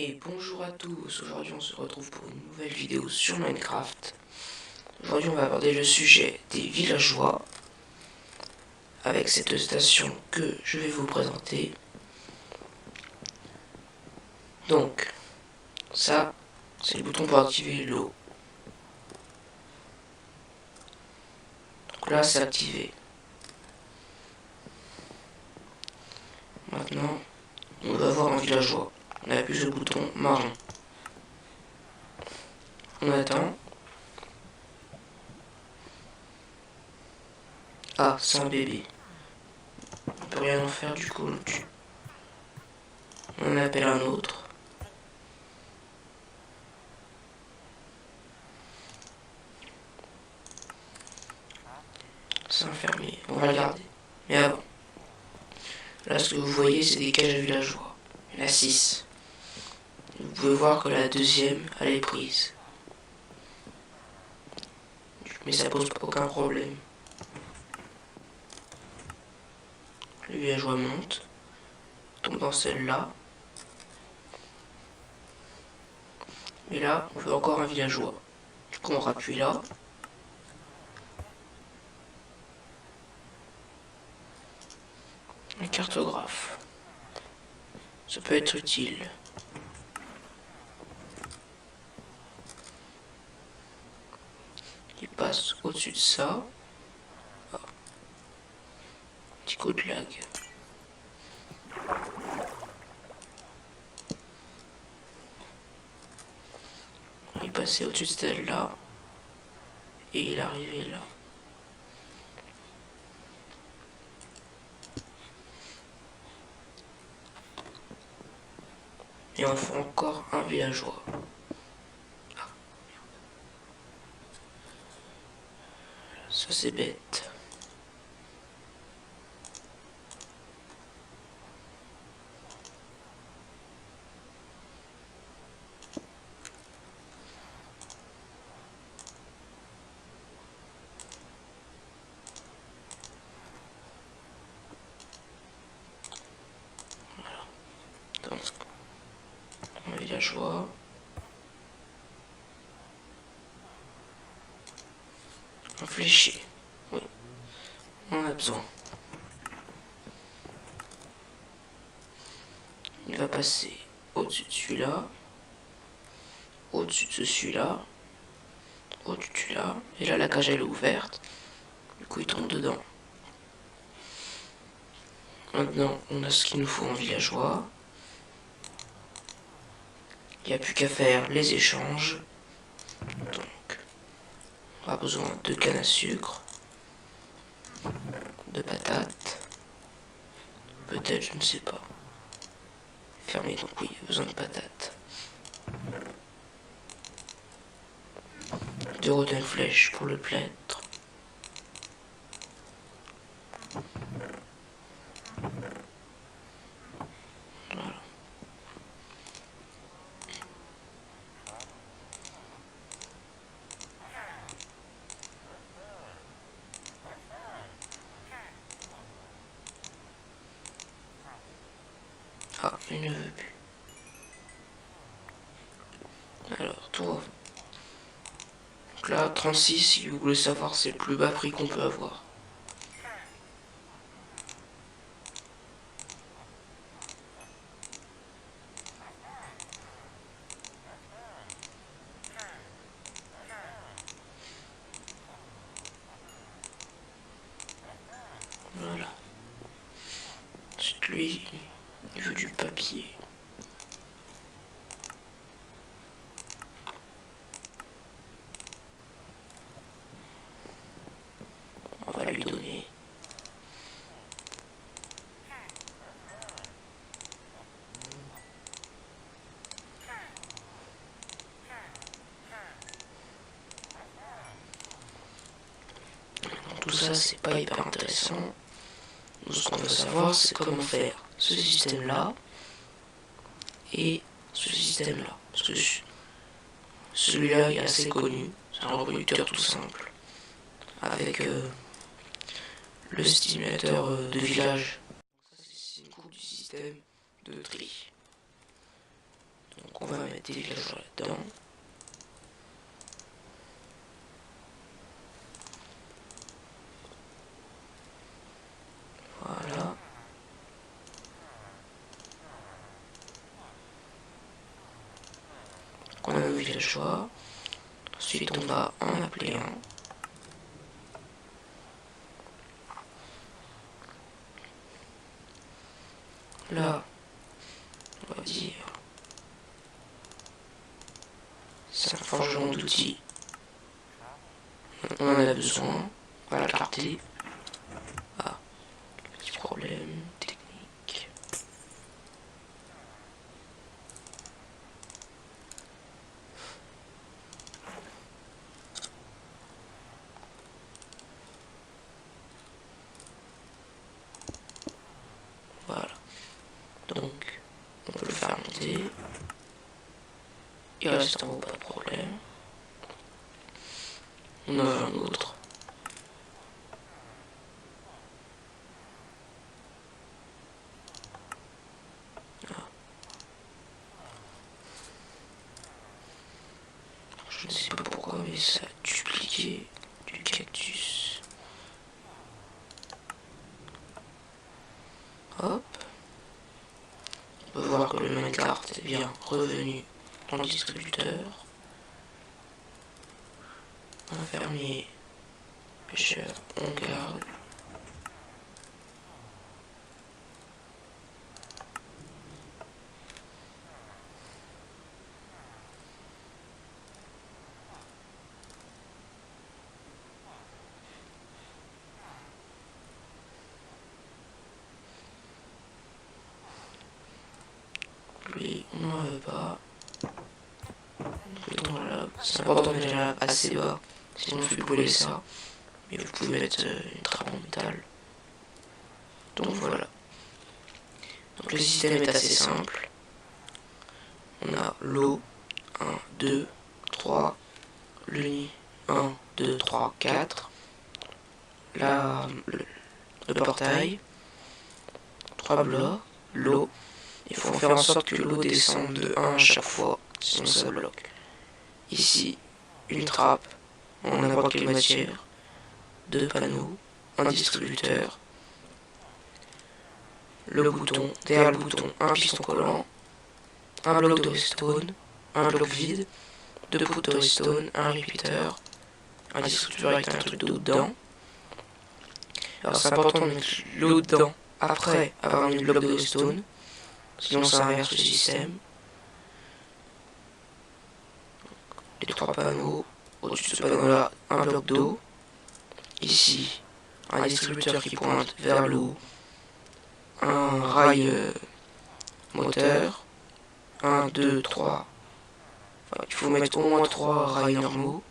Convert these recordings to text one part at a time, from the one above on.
Et bonjour à tous, aujourd'hui on se retrouve pour une nouvelle vidéo sur Minecraft. Aujourd'hui on va aborder le sujet des villageois avec cette station que je vais vous présenter. Donc, ça c'est le bouton pour activer l'eau. Donc là c'est activé. Maintenant on va voir un villageois. On appuie sur le bouton marron. On attend. Ah, c'est un bébé. On peut rien en faire du coup on le tue. On en appelle un autre. C'est un fermier, on va le garder. Mais avant, là ce que vous voyez c'est des cages à villageois. Il y en a 6. Vous pouvez voir que la deuxième elle est prise. Mais ça pose aucun problème. Le villageois monte, tombe dans celle-là. Et là, on veut encore un villageois. Du coup, on rappuie là. Un cartographe. Ça peut être utile. Il passe au-dessus de ça. Ah. Petit coup de lag. Il passait au-dessus de celle-là. Et il est arrivé là. Et on fait encore un villageois. Ah. Ça c'est bête. Donc, un villageois. Un fléché. Oui, on a besoin. Il va passer au-dessus de celui-là. Au-dessus de celui-là. Au-dessus de celui-là. Et là, la cage elle est ouverte. Du coup, il tombe dedans. Maintenant, on a ce qu'il nous faut en villageois. Il n'y a plus qu'à faire les échanges. Donc, on aura besoin de canne à sucre, de patates, peut-être, je ne sais pas. Fermé, donc oui, il y a besoin de patates. De rotten flèche pour le plâtre. Voilà. Ah, il ne veut plus. Alors, toi. Donc là, 36, si vous voulez savoir, c'est le plus bas prix qu'on peut avoir. Voilà. Ensuite, lui, il veut du papier. On va lui donner. Tout ça, c'est pas hyper intéressant. Nous, ce qu'on veut savoir, c'est comment faire ce système-là et ce système-là. Parce que celui-là est assez connu. C'est un reproducteur tout simple. Avec le stimulateur de village. C'est une coupe du système de tri. Donc on va mettre des villageois là-dedans. Voilà. Donc on a nos villageois. Ensuite on va en appeler un. Là, on va dire, c'est un forgeron d'outils. On en a besoin. On va la clarté. Ah, petit problème technique. Voilà. Donc, on peut le faire monter. Il reste en haut, pas de problème. On en a un autre. Ah. Je ne sais pas pourquoi, mais ça a dupliqué du cactus. Hop. On peut voir que le minecart est bien revenu dans le distributeur. Un fermier, pêcheur, on garde. Lui, on n'en veut pas. C'est important de mettre la lave assez bas, sinon je vais brûler ça. Mais vous pouvez mettre une trappe en métal. Donc voilà. Donc le système est assez simple. On a l'eau, 1, 2, 3, le nid, 1, 2, 3, 4. Le portail, 3 blocs, l'eau. Il faut faire en sorte que l'eau descende de 1 à chaque fois, sinon ça bloque. Ici, une trappe en n'importe quelle matière, 2 panneaux, un distributeur, le bouton, derrière le bouton, un piston collant, un bloc de redstone, un bloc vide, 2 poutres de redstone, un repeater, un distributeur avec un truc d'eau dedans. Alors c'est important de mettre l'eau dedans après avoir mis le bloc de redstone, sinon ça inverse le système. Les 3 panneaux, au-dessus de ce panneau là, un bloc d'eau. Ici, un distributeur qui pointe vers le haut, un rail moteur, 1, 2, 3. Enfin, il faut mettre au moins 3 rails normaux,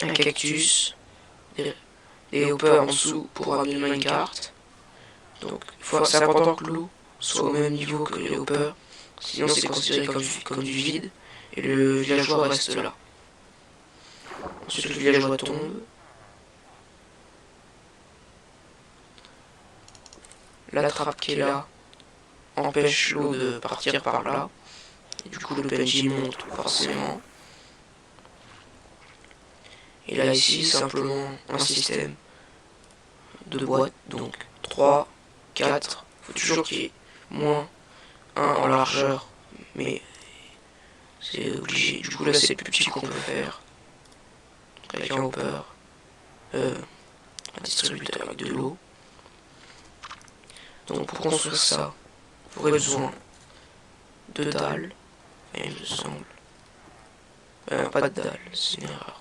un cactus, des hoppers en dessous pour amener le minecart. Donc c'est important que l'eau soit au même niveau que les hoppers, sinon c'est considéré comme du vide et le villageois reste là. Ensuite le villageois tombe. La trappe qui est là empêche l'eau de partir par là. Et du coup le PNJ monte forcément. Et là ici simplement un système de boîtes, donc 3, 4, il faut toujours qu'il y ait moins 1 en largeur, mais c'est obligé. Du coup là c'est le plus petit qu'on peut faire. Donc avec un hopper, un distributeur avec de l'eau. Donc pour construire ça, vous aurez besoin de dalles, il me semble. Pas de dalles, c'est une erreur.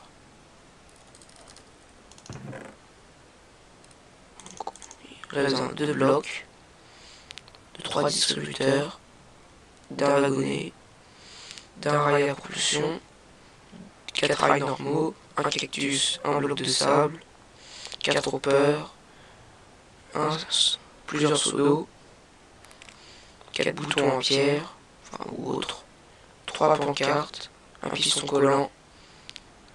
Vous avez besoin de 2 blocs, de 3 distributeurs, d'un wagonnet, d'un rail à propulsion, 4 rails normaux, un cactus, un bloc de sable, 4 hoppers, plusieurs seaux d'eau, 4 boutons en pierre, ou autre, 3 pancartes, un piston collant,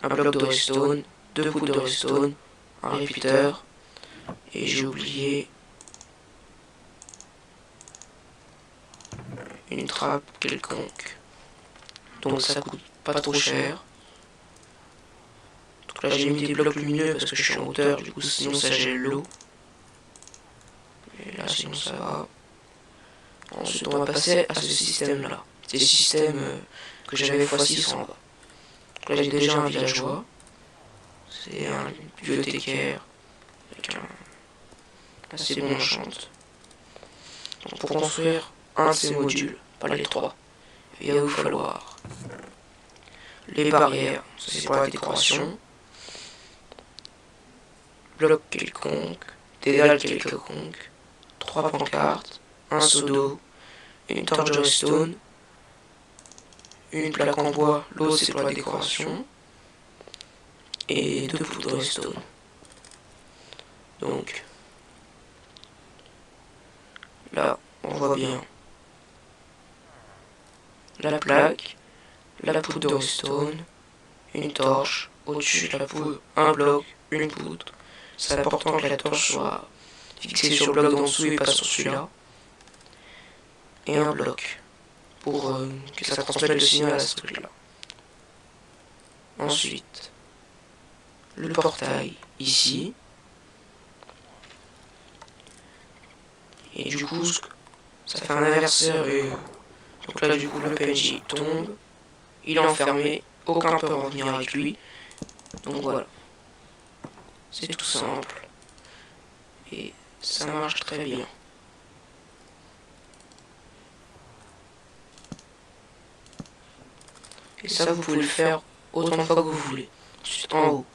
un bloc de redstone, 2 poutres de redstone, un repeater, et j'ai oublié une trappe quelconque. Donc ça coûte pas trop cher. Donc là j'ai mis des blocs lumineux parce que je suis en hauteur, du coup sinon ça gèle l'eau. Et là sinon ça va. Ensuite on va passer à ce système là. C'est le système que j'avais x6 en bas. Donc là j'ai déjà un villageois. C'est un bibliothécaire avec un assez bon enchante. Donc pour construire un de ces modules, pas les trois, il va vous falloir les barrières, ça c'est pour la décoration, bloc quelconque, des dalles quelconques, 3 pancartes, un seau d'eau, une torche de redstone, une plaque en bois, l'autre c'est pour la décoration, et 2 poudres de redstone. Donc, là, on voit bien la plaque, la poudre de redstone, une torche, au-dessus de la poudre, un bloc, une poudre. C'est important que la torche soit fixée sur le bloc d'en dessous et pas sur celui-là. Et un bloc pour que ça transmette le signal à ce truc-là. Ensuite, le portail ici. Et du coup, ça fait un inverseur. Donc là, du coup, le PNJ tombe. Il est enfermé. Aucun peut revenir avec lui. Donc voilà. C'est tout simple. Et ça marche très bien. Et ça, vous pouvez le faire autant de fois que vous voulez. Ensuite, en haut,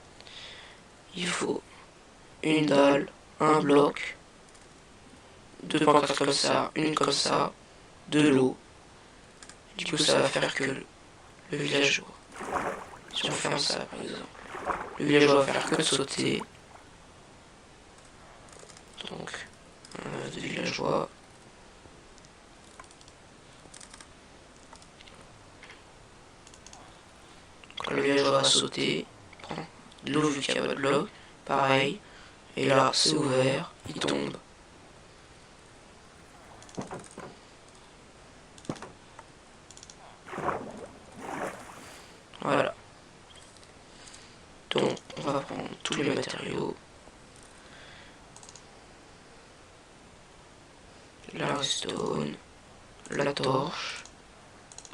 il faut une dalle, un bloc, 2 pancartes comme ça, une comme ça, de l'eau. Du coup, ça va faire que le villageois, si on ferme ça par exemple, le villageois va faire que de sauter. Donc, de villageois. Quand le villageois va sauter, prend de l'eau vu qu'il n'y a pas de bloc, pareil. Et là, c'est ouvert, il tombe. Voilà. Donc, on va prendre tous les matériaux. La redstone, la torche,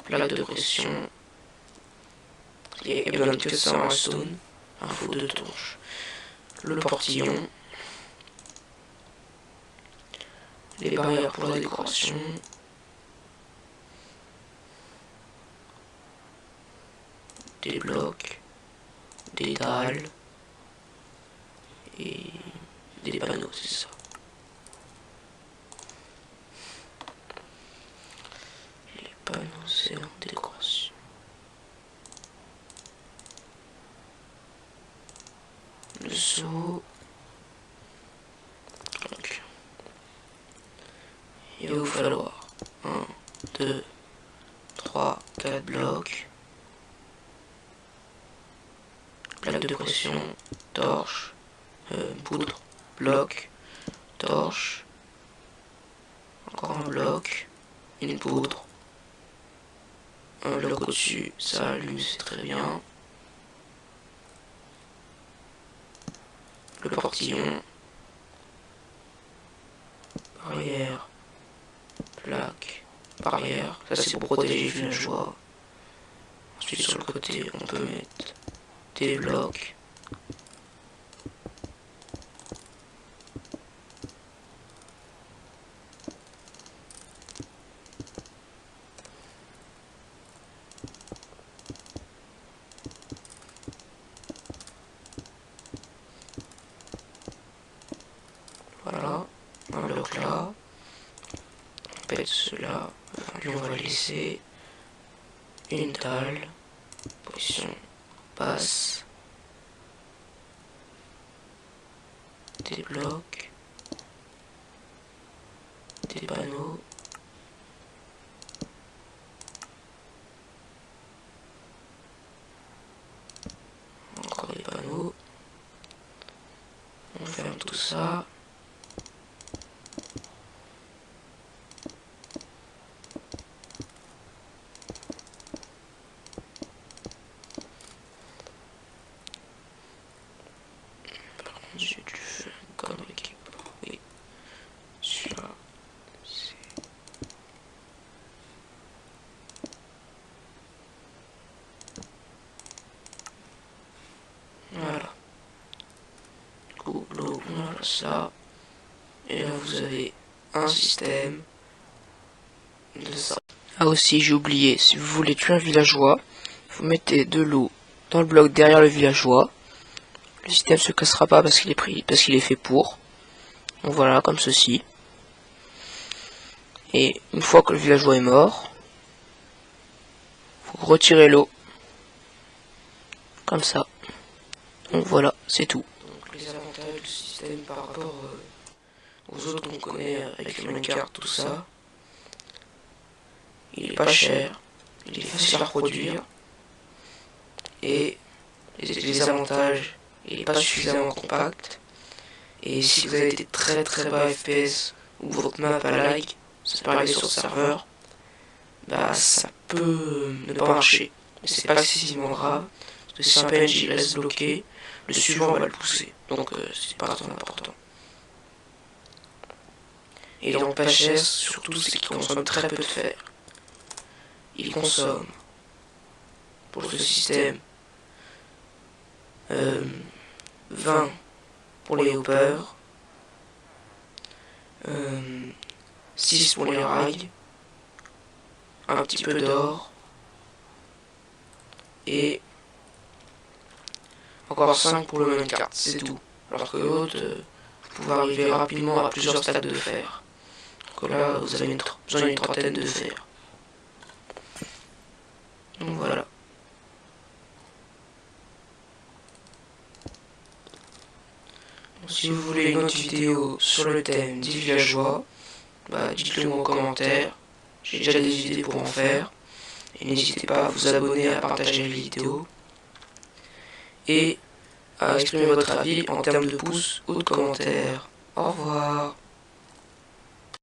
plaque de pression. Il y a besoin que ça en redstone. Il faut 2 torches. Le portillon. Les barrières pour la décoration. Des blocs. Des dalles. Et des panneaux, c'est ça. Les panneaux, c'est en décoration. Le seau. Donc, il va vous falloir 1, 2, 3, 4 blocs. Plaque de pression, torche, poudre, bloc, torche, encore un bloc, une poudre, un bloc au-dessus, ça allume, c'est très bien. Le portillon, barrière, plaque, barrière, ça c'est pour protéger le villageois. Ensuite sur le côté on peut mettre des blocs. Voilà, un bloc là. On pète cela, lui on va le laisser. Une dalle, position basse. Des blocs, des panneaux, encore des panneaux. On ferme tout ça. ça. Et là vous avez un système de ça. Ah aussi j'ai oublié, si vous voulez tuer un villageois, vous mettez de l'eau dans le bloc derrière le villageois. Le système se cassera pas parce qu'il est fait pour. Donc voilà, comme ceci. Et une fois que le villageois est mort, vous retirez l'eau. Comme ça. Donc voilà, c'est tout. Donc les avantages du système par rapport aux autres qu'on connaît avec les minecarts, tout ça. Il est pas cher, il est facile à reproduire. Et les avantages, il est pas suffisamment compact. Et si vous avez des très très bas FPS ou votre map à lag, ça peut arriver sur le serveur, bah ça peut ne pas marcher. Mais c'est pas excessivement grave, parce que si un PNJ reste bloqué, le suivant va le pousser. Donc c'est pas trop important. Et dans le patch surtout, c'est qu'il consomme très peu de fer. Il consomme, pour ce système, 20 pour les hoppers, 6 pour les rails, un petit peu d'or, et encore 5 pour le minecart, c'est tout. Alors que l'autre, vous pouvez arriver rapidement à plusieurs stades de fer. Donc là, vous avez besoin d'une trentaine de fer. Donc voilà. Si vous voulez une autre vidéo sur le thème des villageois, bah dites-le moi en commentaire. J'ai déjà des idées pour en faire. Et n'hésitez pas à vous abonner, à partager les vidéos. Et à exprimer votre avis en termes de pouces ou de commentaires. Au revoir.